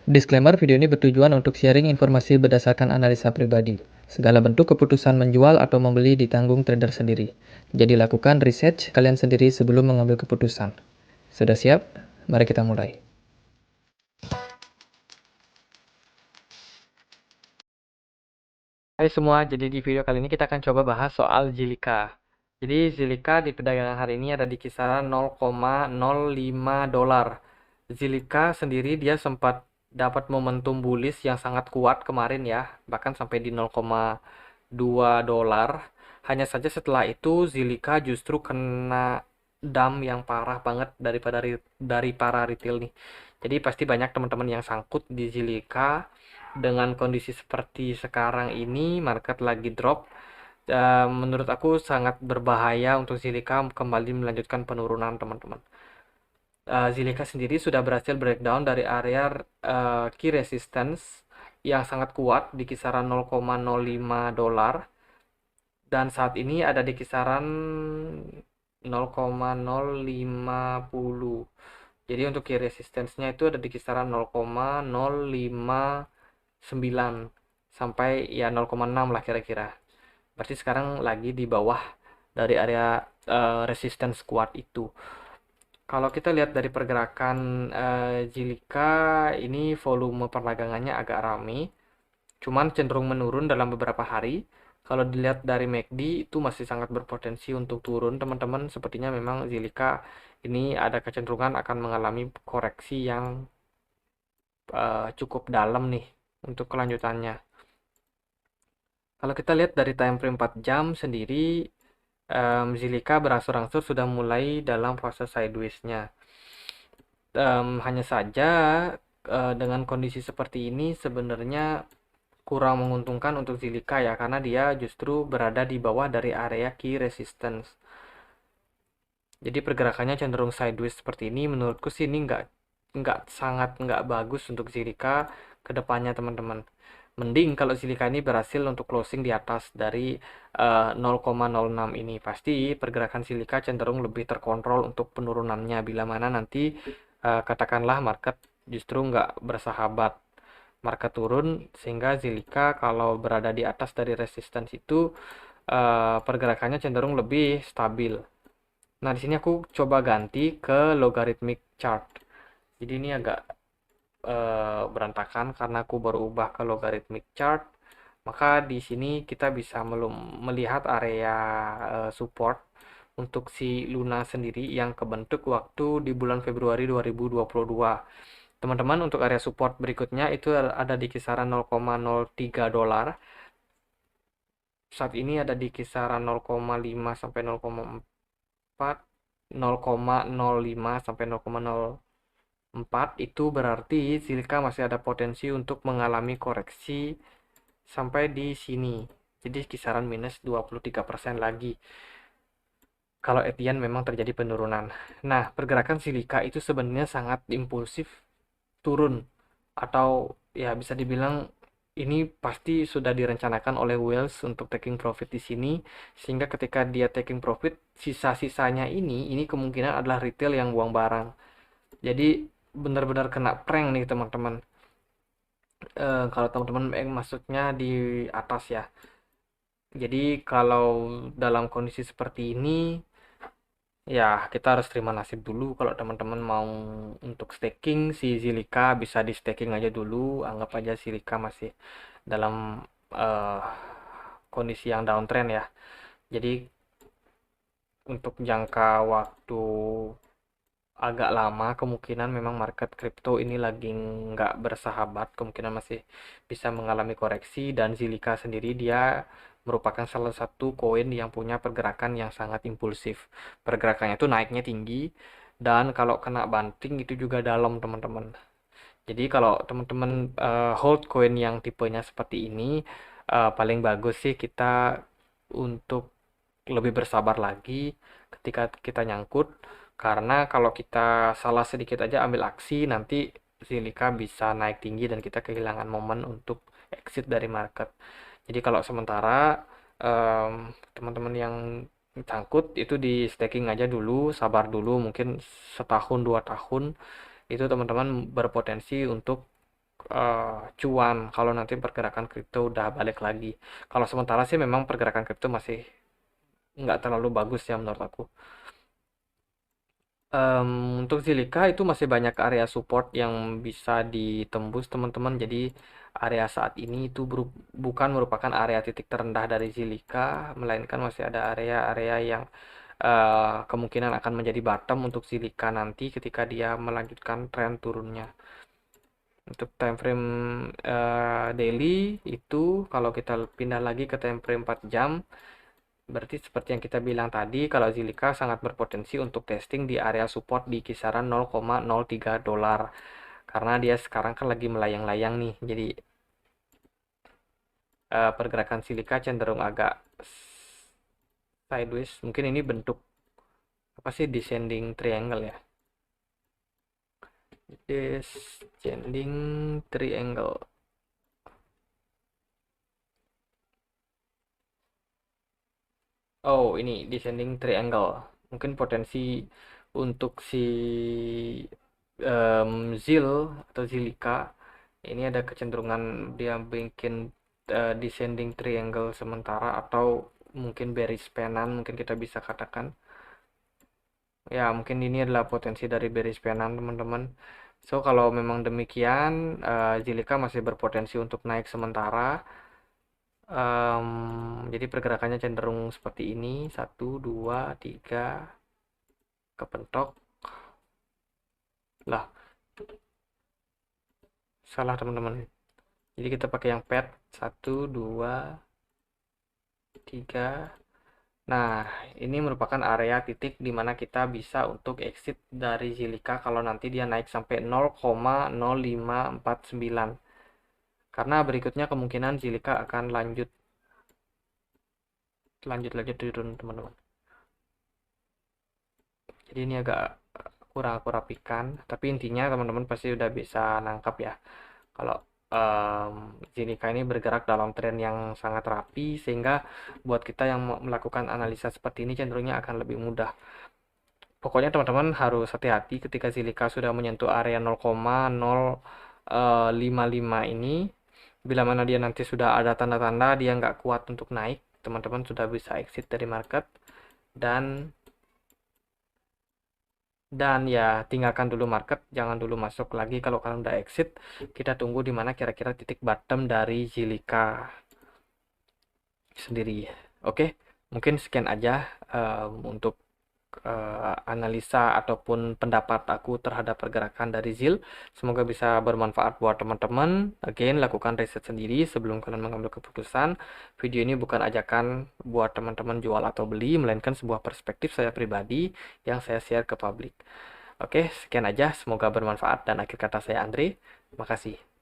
Disclaimer, video ini bertujuan untuk sharing informasi berdasarkan analisa pribadi. Segala bentuk keputusan menjual atau membeli ditanggung trader sendiri. Jadi lakukan research kalian sendiri sebelum mengambil keputusan. Sudah siap? Mari kita mulai. Hai semua, jadi di video kali ini kita akan coba bahas soal Zilliqa. Jadi Zilliqa di perdagangan hari ini ada di kisaran 0,05 dolar. Zilliqa sendiri dia sempat dapat momentum bullish yang sangat kuat kemarin ya, bahkan sampai di 0,2 dolar. Hanya saja setelah itu Zilliqa justru kena dump yang parah banget dari para retail nih. Jadi pasti banyak teman-teman yang sangkut di Zilliqa. Dengan kondisi seperti sekarang ini, market lagi drop. Menurut aku sangat berbahaya untuk Zilliqa kembali melanjutkan penurunan, teman-teman. Zilliqa sendiri sudah berhasil breakdown dari area key resistance yang sangat kuat di kisaran 0,05 dolar, dan saat ini ada di kisaran 0,0510. Jadi untuk key resistance-nya itu ada di kisaran 0,059 sampai ya 0,6 lah kira-kira. Berarti sekarang lagi di bawah dari area resistance kuat itu. Kalau kita lihat dari pergerakan Zilliqa, ini volume perdagangannya agak rame, cuman cenderung menurun dalam beberapa hari. Kalau dilihat dari MACD itu masih sangat berpotensi untuk turun, teman-teman. Sepertinya memang Zilliqa ini ada kecenderungan akan mengalami koreksi yang cukup dalam nih untuk kelanjutannya. Kalau kita lihat dari time frame 4 jam sendiri, Zilliqa berangsur-angsur sudah mulai dalam fase sideways-nya. Hanya saja dengan kondisi seperti ini sebenarnya kurang menguntungkan untuk Zilliqa ya, karena dia justru berada di bawah dari area key resistance. Jadi pergerakannya cenderung sideways seperti ini. Menurutku sih ini nggak bagus untuk Zilliqa ke depannya, teman-teman. Mending kalau Zilliqa ini berhasil untuk closing di atas dari 0,06 ini, pasti pergerakan Zilliqa cenderung lebih terkontrol untuk penurunannya, bila mana nanti katakanlah market justru nggak bersahabat, market turun, sehingga Zilliqa kalau berada di atas dari resistance itu pergerakannya cenderung lebih stabil. Nah, di sini aku coba ganti ke logarithmic chart. Jadi ini agak berantakan karena aku baru ubah ke logarithmic chart. Maka di sini kita bisa melihat area support untuk si Luna sendiri yang kebentuk waktu di bulan Februari 2022. Teman-teman, untuk area support berikutnya itu ada di kisaran 0,03 dolar. Saat ini ada di kisaran 0,5 sampai 0,4, 0,05 sampai 0,04. Itu berarti Zilliqa masih ada potensi untuk mengalami koreksi sampai di sini. Jadi kisaran minus 23% lagi kalau Etienne memang terjadi penurunan. Nah, pergerakan Zilliqa itu sebenarnya sangat impulsif turun, atau ya bisa dibilang ini pasti sudah direncanakan oleh Wells untuk taking profit di sini, sehingga ketika dia taking profit, sisa-sisanya ini kemungkinan adalah retail yang buang barang. Jadi benar-benar kena prank nih, teman-teman. Kalau teman-teman maksudnya di atas ya. Jadi kalau dalam kondisi seperti ini, ya kita harus terima nasib dulu. Kalau teman-teman mau untuk staking si Zilliqa, bisa di staking aja dulu. Anggap aja Zilliqa masih dalam uh, kondisi yang downtrend ya. Jadi untuk jangka waktu agak lama, kemungkinan memang market crypto ini lagi nggak bersahabat, kemungkinan masih bisa mengalami koreksi. Dan Zilliqa sendiri dia merupakan salah satu koin yang punya pergerakan yang sangat impulsif. Pergerakannya itu naiknya tinggi, dan kalau kena banting itu juga dalam, teman-teman. Jadi kalau teman-teman hold koin yang tipenya seperti ini, paling bagus sih kita untuk lebih bersabar lagi ketika kita nyangkut, karena kalau kita salah sedikit aja ambil aksi, nanti Zilliqa bisa naik tinggi dan kita kehilangan momen untuk exit dari market. Jadi kalau sementara teman-teman yang cangkut itu di staking aja dulu, sabar dulu, mungkin setahun 2 tahun itu teman-teman berpotensi untuk cuan kalau nanti pergerakan kripto udah balik lagi. Kalau sementara sih memang pergerakan kripto masih nggak terlalu bagus ya menurut aku. Untuk Zilliqa itu masih banyak area support yang bisa ditembus teman-teman. Jadi area saat ini itu bukan merupakan area titik terendah dari Zilliqa, melainkan masih ada area-area yang kemungkinan akan menjadi bottom untuk Zilliqa nanti ketika dia melanjutkan tren turunnya. Untuk time frame daily itu kalau kita pindah lagi ke time frame 4 jam, berarti seperti yang kita bilang tadi, kalau Zilliqa sangat berpotensi untuk testing di area support di kisaran 0,03 dolar. Karena dia sekarang kan lagi melayang-layang nih. Jadi pergerakan Zilliqa cenderung agak sideways. Mungkin ini bentuk apa sih, descending triangle ya. Descending triangle. Oh, ini descending triangle. Mungkin potensi untuk si Zil atau Zilliqa ini ada kecenderungan dia bikin descending triangle sementara, atau mungkin bearish penan mungkin kita bisa katakan. Ya, mungkin ini adalah potensi dari bearish penan teman-teman. So, kalau memang demikian, Zilliqa masih berpotensi untuk naik sementara. Jadi pergerakannya cenderung seperti ini, 1, 2, 3, kepentok. Lah, salah teman-teman. Jadi kita pakai yang pad, 1, 2, 3. Nah, ini merupakan area titik di mana kita bisa untuk exit dari Zilliqa kalau nanti dia naik sampai 0,0549. Karena berikutnya kemungkinan Zilliqa akan lanjut turun teman-teman. Jadi ini agak kurang aku rapikan, tapi intinya teman-teman pasti udah bisa nangkap ya kalau Zilliqa ini bergerak dalam tren yang sangat rapi, sehingga buat kita yang melakukan analisa seperti ini cenderungnya akan lebih mudah. Pokoknya teman-teman harus hati-hati ketika Zilliqa sudah menyentuh area 0,055 ini. Bila mana dia nanti sudah ada tanda-tanda dia nggak kuat untuk naik, teman-teman sudah bisa exit dari market. Dan ya tinggalkan dulu market, jangan dulu masuk lagi kalau kalian udah exit. Kita tunggu di mana kira-kira titik bottom dari Zilliqa sendiri. Oke, mungkin sekian aja untuk analisa ataupun pendapat aku terhadap pergerakan dari ZIL. Semoga bisa bermanfaat buat teman-teman. Again, lakukan riset sendiri sebelum kalian mengambil keputusan. Video ini bukan ajakan buat teman-teman jual atau beli, melainkan sebuah perspektif saya pribadi yang saya share ke publik. Oke, sekian aja. Semoga bermanfaat, dan akhir kata saya Andre. Terima kasih.